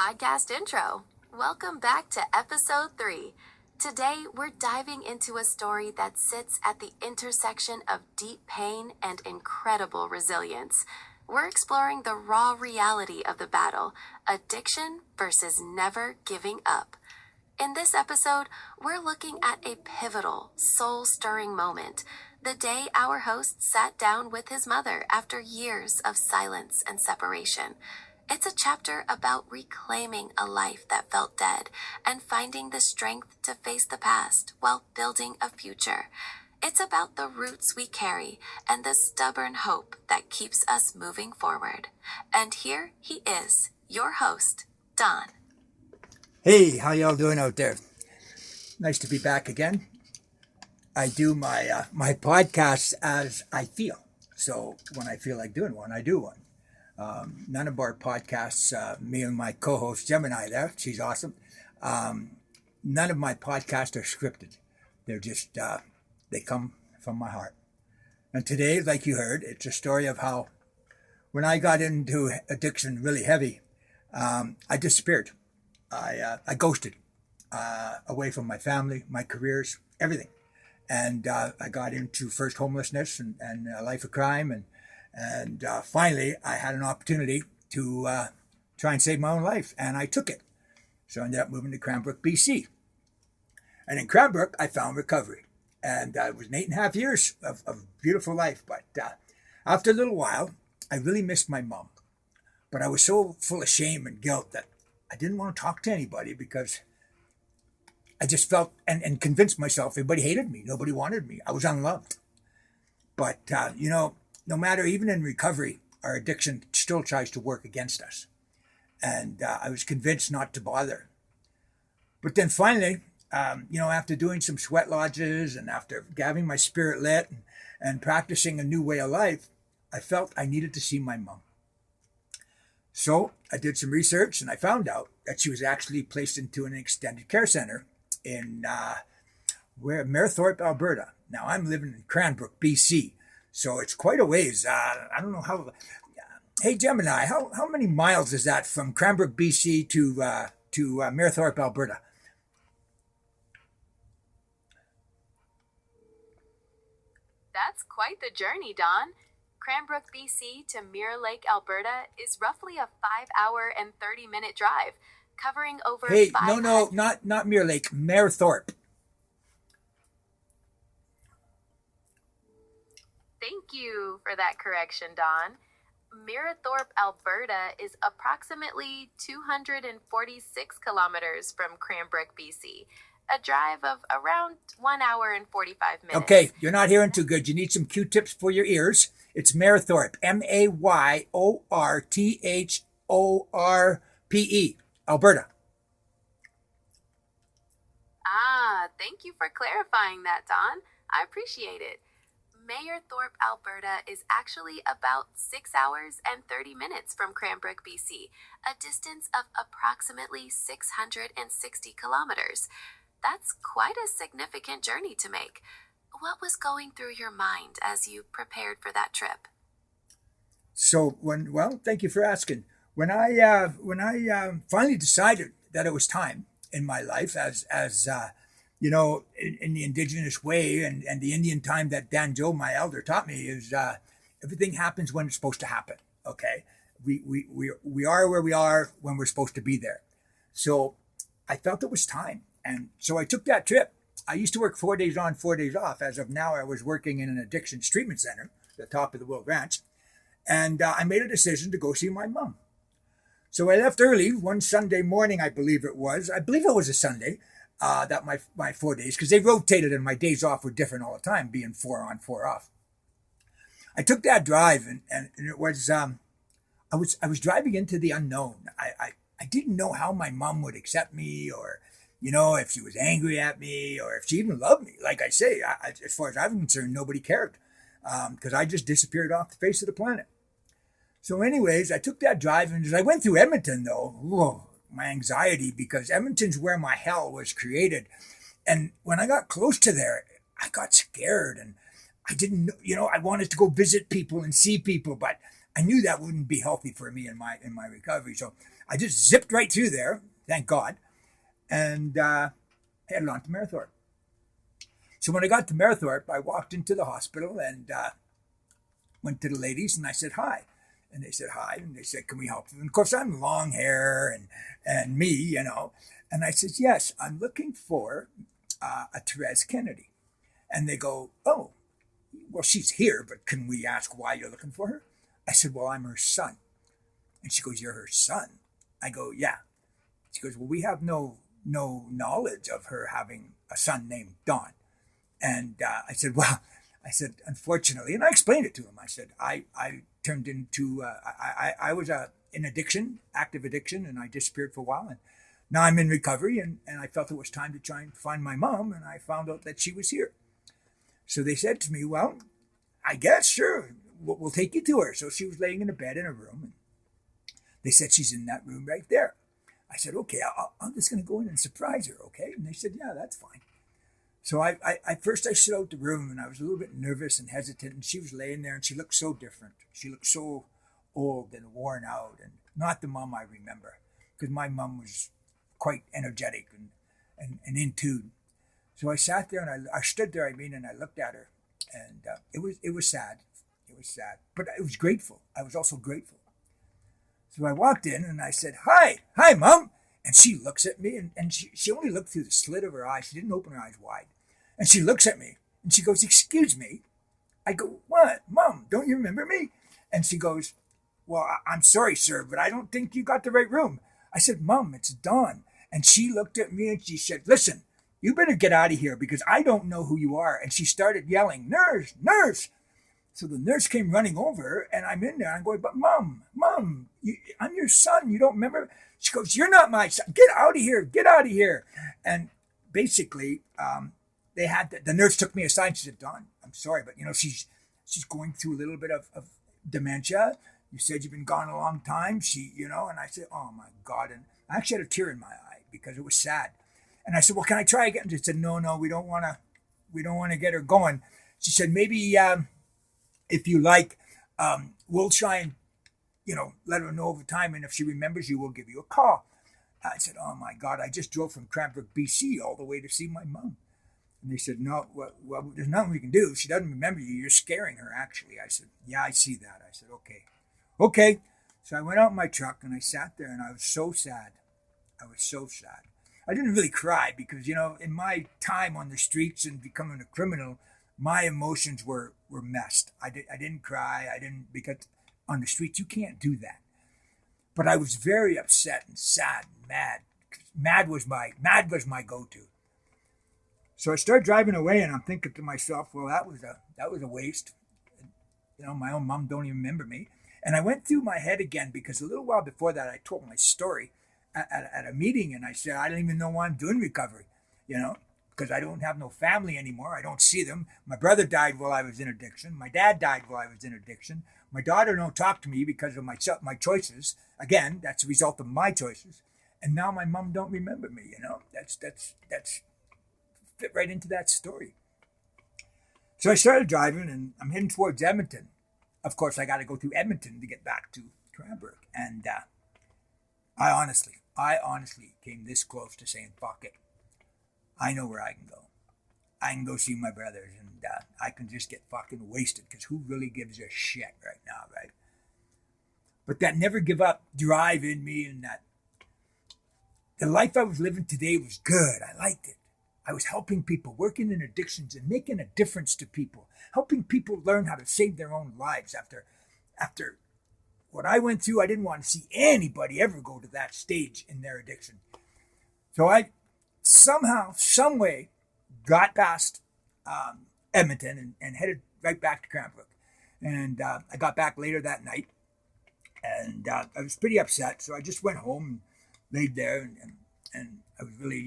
podcast intro. Welcome back to episode 3. Today, we're diving into a story that sits at the intersection of deep pain and incredible resilience. We're exploring the raw reality of the battle, addiction versus never giving up. In this episode, we're looking at a pivotal, soul-stirring moment, the day our host sat down with his mother after years of silence and separation. It's a chapter about reclaiming a life that felt dead and finding the strength to face the past while building a future. It's about the roots we carry and the stubborn hope that keeps us moving forward. And here he is, your host, Don. Hey, how y'all doing out there? Nice to be back again. I do my podcasts as I feel. So when I feel like doing one, I do one. None of our podcasts, me and my co-host Gemini there, she's awesome. None of my podcasts are scripted. They're just, they come from my heart. And today, like you heard, it's a story of how when I got into addiction really heavy, I disappeared. I ghosted away from my family, my careers, everything. And I got into first homelessness and a life of crime. And finally, I had an opportunity to try and save my own life, and I took it. So I ended up moving to Cranbrook, BC. And in Cranbrook, I found recovery. And it was 8.5 years of beautiful life. But after a little while, I really missed my mom. But I was so full of shame and guilt that I didn't want to talk to anybody because I just felt and convinced myself everybody hated me. Nobody wanted me. I was unloved. But, no matter, even in recovery, our addiction still tries to work against us. And I was convinced not to bother. But then finally, after doing some sweat lodges and after having my spirit lit and practicing a new way of life, I felt I needed to see my mom. So I did some research and I found out that she was actually placed into an extended care center in Mayerthorpe, Alberta. Now I'm living in Cranbrook, BC. So it's quite a ways. I don't know how. Hey Gemini, how many miles is that from Cranbrook, BC to Mayerthorpe, Alberta? That's quite the journey, Don. Cranbrook, BC to Mirror Lake, Alberta is roughly a 5-hour and 30-minute drive, covering over Hey, 500... no, not Mirror Lake, Mayerthorpe. Thank you for that correction, Don. Mayerthorpe, Alberta is approximately 246 kilometers from Cranbrook, BC, a drive of around 1 hour and 45 minutes. Okay, you're not hearing too good. You need some Q-tips for your ears. It's Mayerthorpe, Mayorthorpe, Alberta. Thank you for clarifying that, Don. I appreciate it. Mayerthorpe, Alberta is actually about 6 hours and 30 minutes from Cranbrook, BC, a distance of approximately 660 kilometers. That's quite a significant journey to make. What was going through your mind as you prepared for that trip? So thank you for asking. When I finally decided that it was time in my life, as in the indigenous way and the Indian time that Dan Joe, my elder, taught me is everything happens when it's supposed to happen. Okay, we are where we are when we're supposed to be there. So I felt it was time, and so I took that trip. I used to work 4 days on, 4 days off. As of now, I was working in an addictions treatment center, the top of the world ranch, and I made a decision to go see my mom. So I left early one Sunday morning, I believe it was. I believe it was a Sunday. That my 4 days, because they rotated and my days off were different all the time, being 4 on, 4 off. I took that drive and it was I was driving into the unknown. I didn't know how my mom would accept me, or if she was angry at me, or if she even loved me. Like I say, as far as I'm concerned, nobody cared because I just disappeared off the face of the planet. So anyways, I took that drive, and as I went through Edmonton, though, whoa, my anxiety, because Edmonton's where my hell was created. And when I got close to there, I got scared, and I didn't, I wanted to go visit people and see people, but I knew that wouldn't be healthy for me in my recovery. So I just zipped right through there, thank God, and headed on to Marathorpe. So when I got to Marathorpe, I walked into the hospital and went to the ladies and I said hi. And they said hi, and they said, can we help you? And of course, I'm long hair and me, you know. And I said, yes, I'm looking for a Therese Kennedy. And they go, oh, well, she's here, but can we ask why you're looking for her? I said, well, I'm her son. And she goes, you're her son? I go, yeah. She goes, well, we have no knowledge of her having a son named Don. And I said, well, unfortunately, and I explained it to him. I said, I turned into, I was in addiction, active addiction, and I disappeared for a while. And now I'm in recovery, and I felt it was time to try and find my mom, and I found out that she was here. So they said to me, well, I guess, sure, we'll take you to her. So she was laying in a bed in a room, and they said, she's in that room right there. I said, okay, I'm just going to go in and surprise her, okay? And they said, yeah, that's fine. So I first I stood out the room and I was a little bit nervous and hesitant, and she was laying there and she looked so different. She looked so old and worn out, and not the mom I remember, because my mom was quite energetic and in tune. So I sat there and I stood there, and I looked at her, and it was sad. It was sad, but I was grateful. I was also grateful. So I walked in and I said, hi, Mom. And she looks at me, and she only looked through the slit of her eye. She didn't open her eyes wide. And she looks at me, and she goes, excuse me. I go, what? Mom, don't you remember me? And she goes, well, I'm sorry, sir, but I don't think you got the right room. I said, Mom, it's Dawn. And she looked at me, and she said, listen, you better get out of here, because I don't know who you are. And she started yelling, nurse, nurse. So the nurse came running over, and I'm in there. I'm going, but Mom, I'm your son. You don't remember? She goes, you're not my son. Get out of here. Get out of here. And basically, the nurse took me aside. She said, Don, I'm sorry, but, she's going through a little bit of dementia. You said you've been gone a long time. And I said, oh, my God. And I actually had a tear in my eye because it was sad. And I said, well, can I try again? And she said, no, we don't want to get her going. She said, maybe if you like, we'll try and, let her know over time. And if she remembers you, we'll give you a call. I said, oh, my God, I just drove from Cranbrook, BC, all the way to see my mom. And they said, no, well, there's nothing we can do. If she doesn't remember you, you're scaring her, actually. I said, yeah, I see that. I said, okay. So I went out in my truck, and I sat there, and I was so sad. I didn't really cry because, in my time on the streets and becoming a criminal, my emotions were messed. I didn't cry. Because on the streets, you can't do that. But I was very upset and sad and mad. Mad was my go-to. So I started driving away, and I'm thinking to myself, well, that was a waste. My own mom don't even remember me. And I went through my head again, because a little while before that, I told my story at a meeting, and I said, I don't even know why I'm doing recovery, because I don't have no family anymore. I don't see them. My brother died while I was in addiction. My dad died while I was in addiction. My daughter don't talk to me because of my choices. Again, that's a result of my choices. And now my mom don't remember me, That's fit right into that story. So I started driving, and I'm heading towards Edmonton. Of course, I got to go through Edmonton to get back to Cranbrook. And I honestly came this close to saying, fuck it. I know where I can go. I can go see my brothers, and I can just get fucking wasted, because who really gives a shit right now, right? But that never give up drive in me, and that the life I was living today was good. I liked it. I was helping people, working in addictions and making a difference to people, helping people learn how to save their own lives. After what I went through, I didn't want to see anybody ever go to that stage in their addiction. So I somehow, some way, got past Edmonton and headed right back to Cranbrook. And I got back later that night, and I was pretty upset. So I just went home and laid there, and I was really,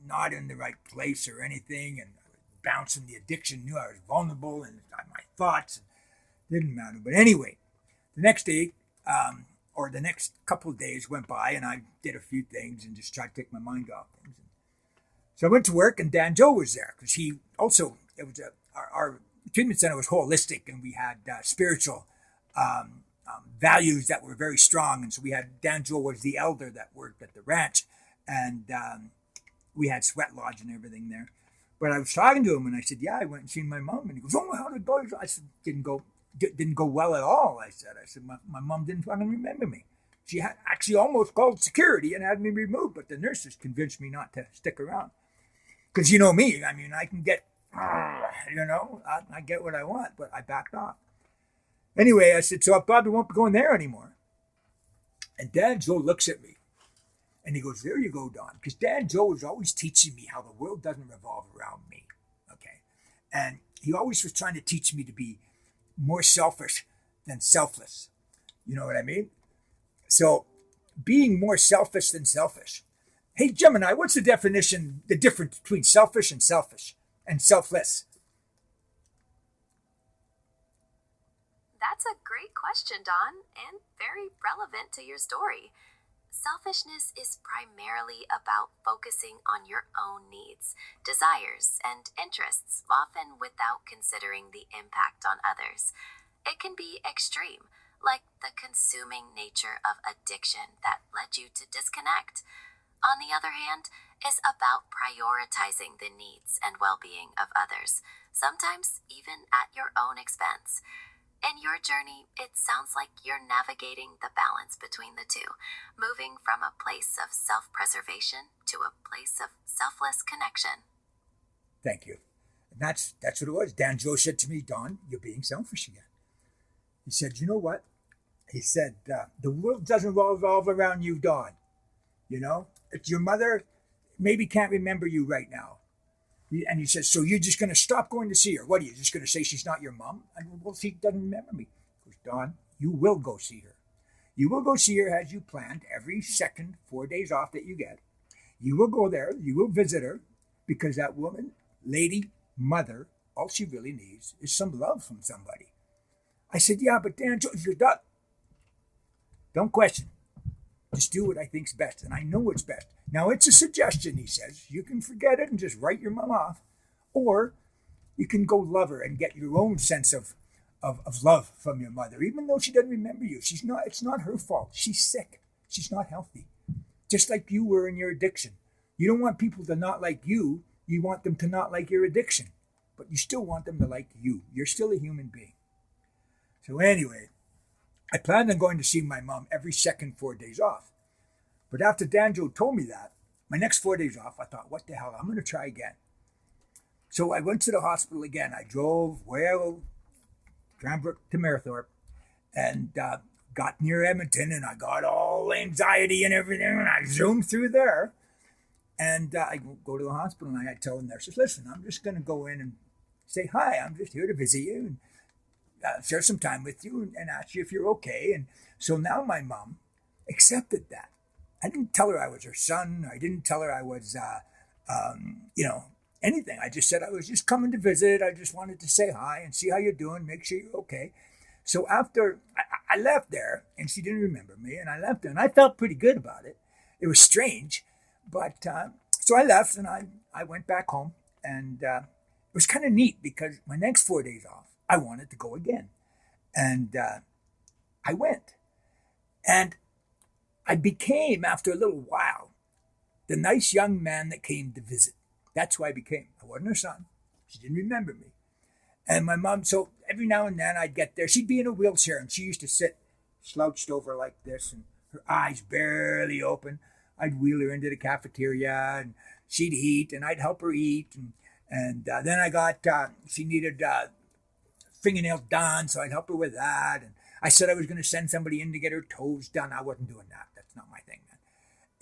not in the right place or anything, and I was bouncing the addiction, knew I was vulnerable, and my thoughts, didn't matter. But anyway, the next day, or the next couple of days went by, and I did a few things and just tried to take my mind off things. So I went to work, and Dan Joe was there, because our treatment center was holistic, and we had spiritual values that were very strong. And so we had Dan Joe was the elder that worked at the ranch, and we had sweat lodge and everything there. But I was talking to him, and I said, "Yeah, I went and seen my mom." And he goes, "Oh, how did it go?" I said, "Didn't go well at all." I said, "My mom didn't fucking remember me. She had actually almost called security and had me removed, but the nurses convinced me not to stick around. Because you know me, I mean, I can get, I get what I want, but I backed off." Anyway, I said, "So I probably won't be going there anymore." And Dad Joe looks at me and he goes, "There you go, Don." Because Dad Joe was always teaching me how the world doesn't revolve around me. Okay. And he always was trying to teach me to be more selfish than selfless. You know what I mean? So being more selfish than selfish. Hey, Gemini, what's the difference between selfish and selfless? That's a great question, Don, and very relevant to your story. Selfishness is primarily about focusing on your own needs, desires, and interests, often without considering the impact on others. It can be extreme, like the consuming nature of addiction that led you to disconnect. On the other hand, is about prioritizing the needs and well-being of others, sometimes even at your own expense. In your journey, it sounds like you're navigating the balance between the two, moving from a place of self-preservation to a place of selfless connection. Thank you. And that's what it was. Dan Joe said to me, "Don, you're being selfish again." He said, "You know what?" He said, "The world doesn't revolve around you, Don. You know, it's your mother maybe can't remember you right now." And he says, "So you're just going to stop going to see her? What are you just going to say she's not your mom?" I go, "Well, she doesn't remember me." He goes, "Don, you will go see her. You will go see her as you planned every second 4 days off that you get. You will go there. You will visit her because that woman, lady, mother, all she really needs is some love from somebody." I said, "Yeah, but Dan, don't question. Just do what I think's best, and I know what's best. Now, it's a suggestion," he says. "You can forget it and just write your mom off, or you can go love her and get your own sense of love from your mother, even though she doesn't remember you. It's not her fault. She's sick. She's not healthy. Just like you were in your addiction. You don't want people to not like you. You want them to not like your addiction, but you still want them to like you. You're still a human being." So anyway, I planned on going to see my mom every second 4 days off. But after Danjo told me that, my next 4 days off, I thought, what the hell, I'm going to try again. So I went to the hospital again. I drove Cranbrook to Marathorpe and got near Edmonton, and I got all anxiety and everything, and I zoomed through there. And I go to the hospital, and I tell the nurses, "Listen, I'm just going to go in and say hi. I'm just here to visit you and share some time with you and ask you if you're okay." And so now my mom accepted that. I didn't tell her I was her son. I didn't tell her I was, anything. I just said I was just coming to visit. I just wanted to say hi and see how you're doing, make sure you're okay. So after I left there, and she didn't remember me, and I left there, and I felt pretty good about it. It was strange, but so I left, and I went back home, and it was kind of neat because my next 4 days off, I wanted to go again. And I went. And I became, after a little while, the nice young man that came to visit. That's who I became. I wasn't her son. She didn't remember me. And my mom, so every now and then I'd get there. She'd be in a wheelchair, and she used to sit slouched over like this, and her eyes barely open. I'd wheel her into the cafeteria, and she'd eat, and I'd help her eat. And then I got, she needed fingernails done, so I'd help her with that. And I said I was going to send somebody in to get her toes done. I wasn't doing that. That's not my thing, man.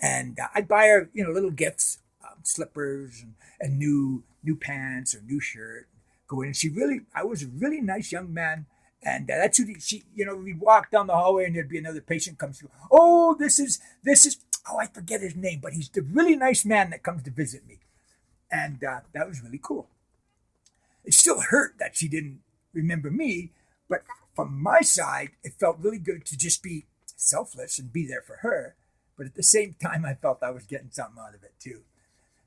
And I'd buy her, little gifts, slippers and new pants or new shirt. Go in. And I was a really nice young man. And that's who we'd walk down the hallway, and there'd be another patient comes through. "Oh, this is, I forget his name, but he's the really nice man that comes to visit me." And that was really cool. It still hurt that she didn't remember me, but from my side, it felt really good to just be selfless and be there for her. But at the same time, I felt I was getting something out of it too.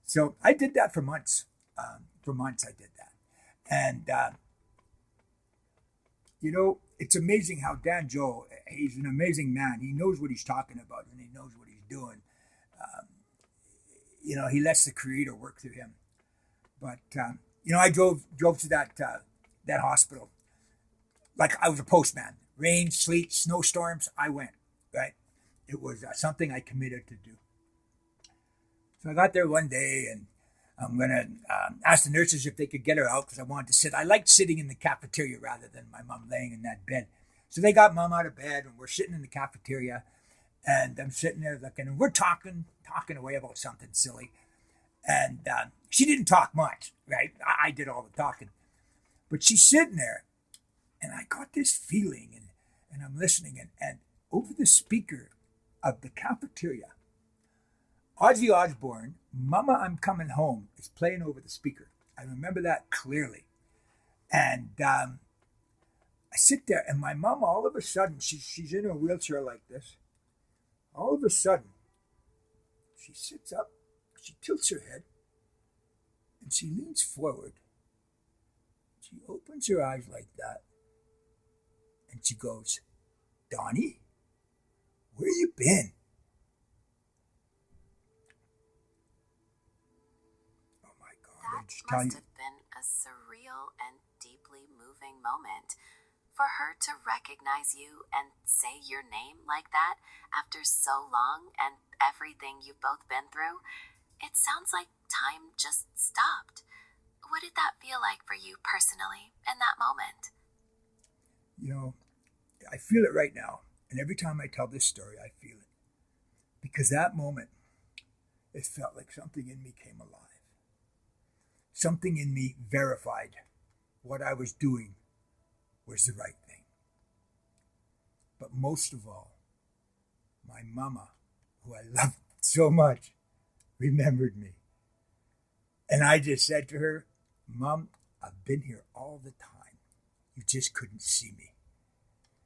So I did that for months. For months, I did that. And, it's amazing how Dan Joe, he's an amazing man. He knows what he's talking about and he knows what he's doing. He lets the Creator work through him. But I drove to that hospital like I was a postman. Rain, sleet, snowstorms, I went. Right, it was something I committed to do. So I got there one day, and I'm gonna ask the nurses if they could get her out because I wanted to sit. I liked sitting in the cafeteria rather than my mom laying in that bed. So they got mom out of bed, and we're sitting in the cafeteria, and I'm sitting there looking, and we're talking away about something silly. And she didn't talk much, right? I did all the talking. But she's sitting there, and I got this feeling, and I'm listening, and over the speaker of the cafeteria, Ozzy Osbourne, Mama, I'm Coming Home, is playing over the speaker. I remember that clearly. And I sit there, and my mom, all of a sudden, she's in a wheelchair like this. All of a sudden, she sits up, she tilts her head, and she leans forward. She opens her eyes like that, and she goes, Donnie, where you been? Oh my God. That must have been a surreal and deeply moving moment. For her to recognize you and say your name like that after so long and everything you've both been through, it sounds like time just stopped. What did that feel like for you personally in that moment? I feel it right now. And every time I tell this story, I feel it. Because that moment, it felt like something in me came alive. Something in me verified what I was doing was the right thing. But most of all, my mama, who I loved so much, remembered me. And I just said to her, Mom, I've been here all the time. You just couldn't see me.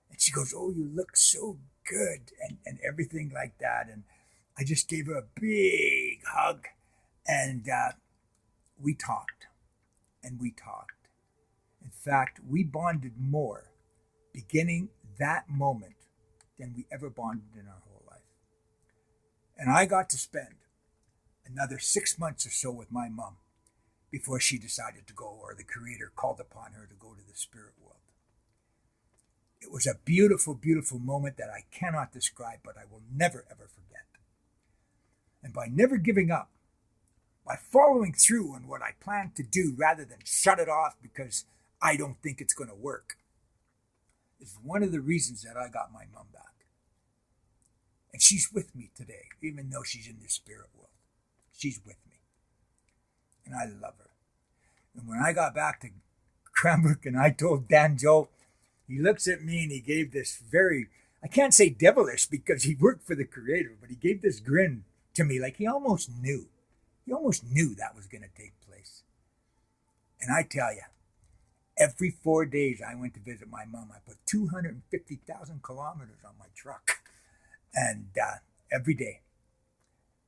And she goes, oh, you look so good, and everything like that. And I just gave her a big hug, and we talked, and we talked. In fact, we bonded more beginning that moment than we ever bonded in our whole life. And I got to spend another 6 months or so with my mom before she decided to go, or the Creator called upon her to go to the spirit world. It was a beautiful, beautiful moment that I cannot describe, but I will never, ever forget. And by never giving up, by following through on what I planned to do rather than shut it off because I don't think it's going to work, is one of the reasons that I got my mom back. And she's with me today, even though she's in the spirit world. She's with me. And I love her. And when I got back to Cranbrook and I told Dan Joe, he looks at me and he gave this very, I can't say devilish because he worked for the Creator, but he gave this grin to me like he almost knew. He almost knew that was going to take place. And I tell you, every 4 days I went to visit my mom. I put 250,000 kilometers on my truck. And every day.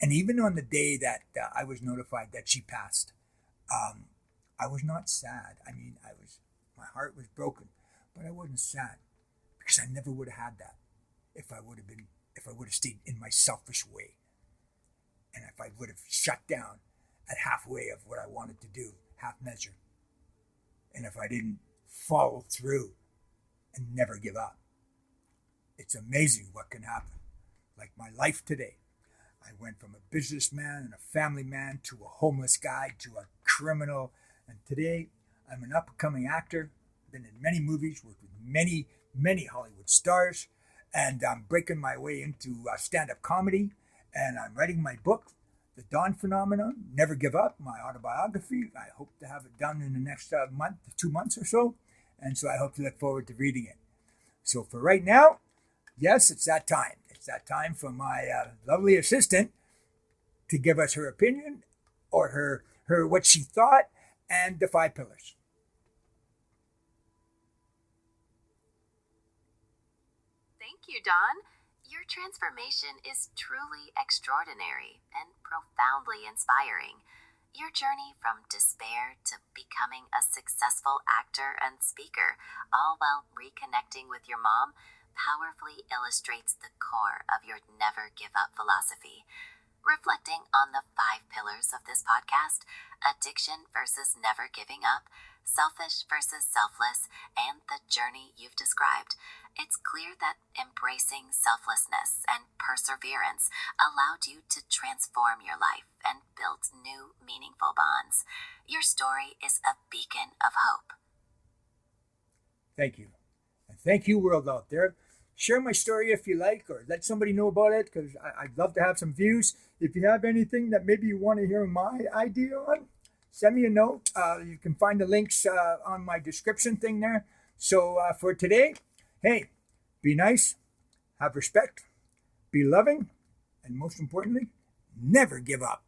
And even on the day that I was notified that she passed, I was not sad. I mean, my heart was broken, but I wasn't sad because I never would have had that if I would have stayed in my selfish way. And if I would have shut down at halfway of what I wanted to do, half measure. And if I didn't follow through and never give up. It's amazing what can happen. Like my life today. I went from a businessman and a family man to a homeless guy to a criminal. And today I'm an up-and-coming actor. Been in many movies, worked with many, many Hollywood stars. And I'm breaking my way into stand-up comedy. And I'm writing my book, The Dawn Phenomenon, Never Give Up, my autobiography. I hope to have it done in the next 2 months or so. And so I hope to look forward to reading it. So for right now, yes, it's that time. It's that time for my lovely assistant to give us her opinion or her what she thought and the 5 pillars. Thank you, Don. Your transformation is truly extraordinary and profoundly inspiring. Your journey from despair to becoming a successful actor and speaker, all while reconnecting with your mom, powerfully illustrates the core of your never give up philosophy. Reflecting on the 5 pillars of this podcast: addiction versus never giving up, selfish versus selfless, and the journey you've described, it's clear that embracing selflessness and perseverance allowed you to transform your life and build new, meaningful bonds. Your story is a beacon of hope. Thank you. And thank you, world out there. Share my story if you like, or let somebody know about it, because I'd love to have some views. If you have anything that maybe you want to hear my idea on, send me a note. You can find the links on my description thing there. So for today, hey, be nice, have respect, be loving, and most importantly, never give up.